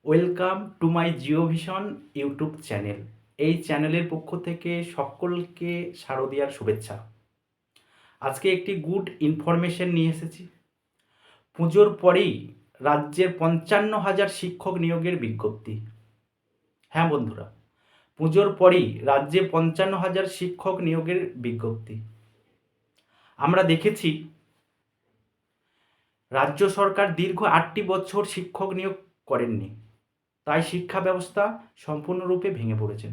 Welcome to my Jio vision YouTube channel. এই চ্যানেলের পক্ষ থেকে সকলকে শারদীয়ার শুভেচ্ছা। আজকে একটি গুড ইনফরমেশন নিয়ে এসেছি। পুজোর পরেই রাজ্যের ৫৫,০০০ শিক্ষক নিয়োগের বিজ্ঞপ্তি। হ্যাঁ বন্ধুরা, পুজোর পরেই রাজ্যে ৫৫,০০০ শিক্ষক নিয়োগের বিজ্ঞপ্তি। আমরা দেখেছি রাজ্য সরকার দীর্ঘ ৮টি বছর শিক্ষক নিয়োগ করেননি, তাই শিক্ষা ব্যবস্থা সম্পূর্ণরূপে ভেঙে পড়েছেন।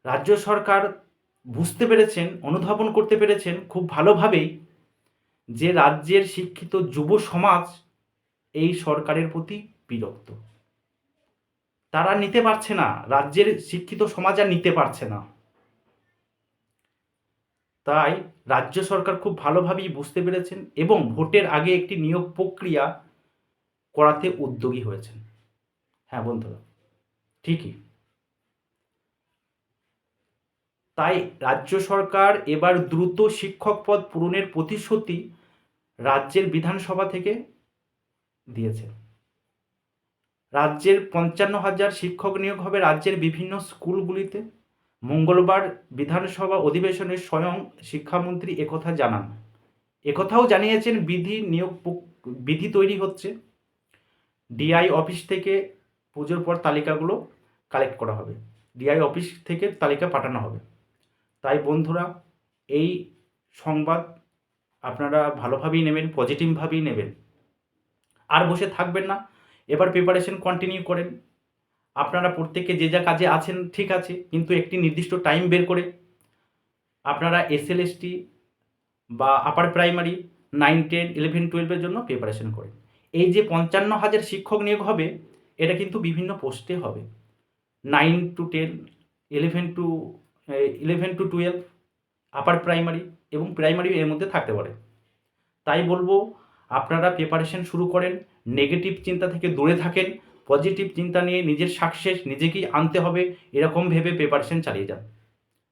রাজ্য সরকার বুঝতে পেরেছেন, অনুধাবন করতে পেরেছেন খুব ভালোভাবেই যে রাজ্যের শিক্ষিত যুব সমাজ এই সরকারের প্রতি বিরক্ত। তারা নিতে পারছে না, রাজ্যের শিক্ষিত সমাজ আর নিতে পারছে না। তাই রাজ্য সরকার খুব ভালোভাবেই বুঝতে পেরেছেন এবং ভোটের আগে একটি নিয়োগ প্রক্রিয়া করাতে উদ্যোগী হয়েছেন। হ্যাঁ বন্ধুরা, ঠিকই। তাই রাজ্য সরকার এবার দ্রুত শিক্ষক পদ পূরণের প্রতিশ্রুতি রাজ্যের বিধানসভা থেকে দিয়েছে। রাজ্যের ৫৫,০০০ শিক্ষক নিয়োগ হবে রাজ্যের বিভিন্ন স্কুলগুলিতে। মঙ্গলবার বিধানসভা অধিবেশনে স্বয়ং শিক্ষামন্ত্রী একথা জানান। একথাও জানিয়েছেন বিধি তৈরি হচ্ছে। ডিআই অফিস থেকে পুজোর পর তালিকাগুলো কালেক্ট করা হবে, ডিআই অফিস থেকে তালিকা পাঠানো হবে। তাই বন্ধুরা, এই সংবাদ আপনারা ভালোভাবেই নেবেন, পজিটিভভাবেই নেবেন। আর বসে থাকবেন না, এবার প্রিপারেশন কন্টিনিউ করেন। আপনারা প্রত্যেকে যে যা কাজে আছেন ঠিক আছে, কিন্তু একটি নির্দিষ্ট টাইম বের করে আপনারা এসএলএসটি বা আপার প্রাইমারি 9, 10, 11, 12-এর জন্য প্রিপারেশন করেন। এই যে ৫৫,০০০ শিক্ষক নিয়োগ হবে, এটা কিন্তু বিভিন্ন পোস্টে হবে। 9 to 10, 11 to 12, আপার প্রাইমারি এবং প্রাইমারি এর মধ্যে থাকতে পারে। তাই বলবো আপনারা প্রিপারেশন শুরু করেন, নেগেটিভ চিন্তা থেকে দূরে থাকেন, পজিটিভ চিন্তা নিয়ে নিজের সাকসেস নিজেকেই আনতে হবে এরকম ভেবে প্রিপারেশন চালিয়ে যান।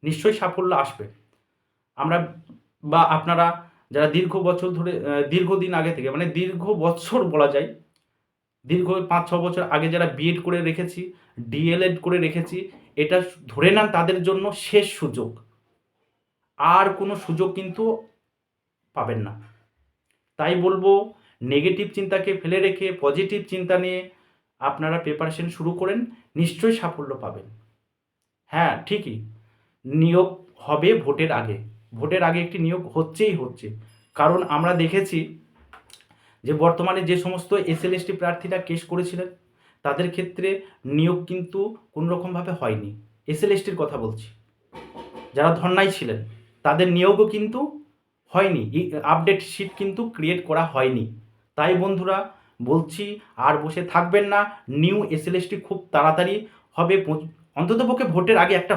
নিশ্চয়ই সাফল্য আসবে। আমরা বা আপনারা যারা দীর্ঘ বছর ধরে দীর্ঘদিন আগে থেকে, মানে দীর্ঘ বছর বলা যায়, দীর্ঘ ৫-৬ বছর আগে যারা বিএড করে রেখেছি, ডিএলএড করে রেখেছি, এটা ধরে নেন তাদের জন্য শেষ সুযোগ। আর কোনো সুযোগ কিন্তু পাবেন না। তাই বলবো নেগেটিভ চিন্তাকে ফেলে রেখে পজিটিভ চিন্তা নিয়ে আপনারা প্রিপারেশন শুরু করেন, নিশ্চয়ই সাফল্য পাবেন। হ্যাঁ ঠিকই, নিয়োগ হবে ভোটের আগে। ভোটের আগে একটি নিয়োগ হচ্ছে। কারণ আমরা দেখেছি যে বর্তমানে যে সমস্ত এসএলএসটি প্রার্থীরা কেস করেছিলেন তাদের ক্ষেত্রে নিয়োগ কিন্তু কোনোরকমভাবে হয়নি। এসএলএসটির কথা বলছি, যারা ধর্নায় ছিলেন তাদের নিয়োগও কিন্তু হয়নি, আপডেট শিট কিন্তু ক্রিয়েট করা হয়নি। তাই বন্ধুরা বলছি, আর বসে থাকবেন না, নিউ এসএলএসটি খুব তাড়াতাড়ি হবে। অন্ততপক্ষে ভোটের আগে একটা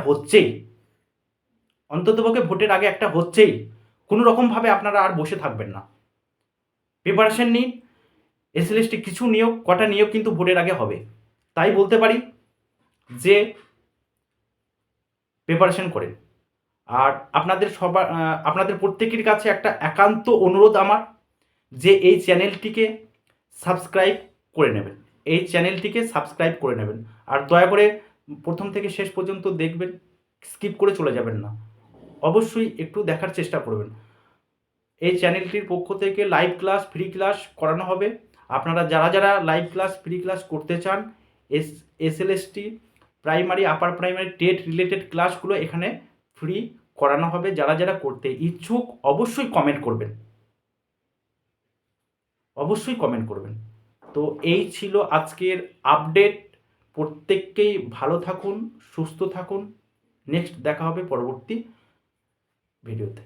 হচ্ছেই, কোনো রকমভাবে আপনারা আর বসে থাকবেন না, প্রিপারেশন নিন। এসএলএসটি কিছু নিয়োগ, কটা নিয়োগ কিন্তু ভোটের আগে হবে। তাই বলতে পারি যে প্রিপারেশন করেন। আর আপনাদের প্রত্যেকের কাছে একটা একান্ত অনুরোধ আমার, যে এই চ্যানেলটিকে সাবস্ক্রাইব করে নেবেন। আর দয়া করে প্রথম থেকে শেষ পর্যন্ত দেখবেন, স্কিপ করে চলে যাবেন না, অবশ্যই একটু দেখার চেষ্টা করবেন। এই চ্যানেলটির পক্ষ থেকে লাইভ ক্লাস, ফ্রি ক্লাস করানো হবে। আপনারা যারা লাইভ ক্লাস, ফ্রি ক্লাস করতে চান, SLST primary, upper primary, TET related ক্লাসগুলো এখানে ফ্রি করানো হবে। যারা করতে ইচ্ছুক অবশ্যই কমেন্ট করবেন। তো এই ছিল আজকের আপডেট। প্রত্যেককেই ভালো থাকুন, সুস্থ থাকুন। নেক্সট দেখা হবে পরবর্তী ভিডিওতে।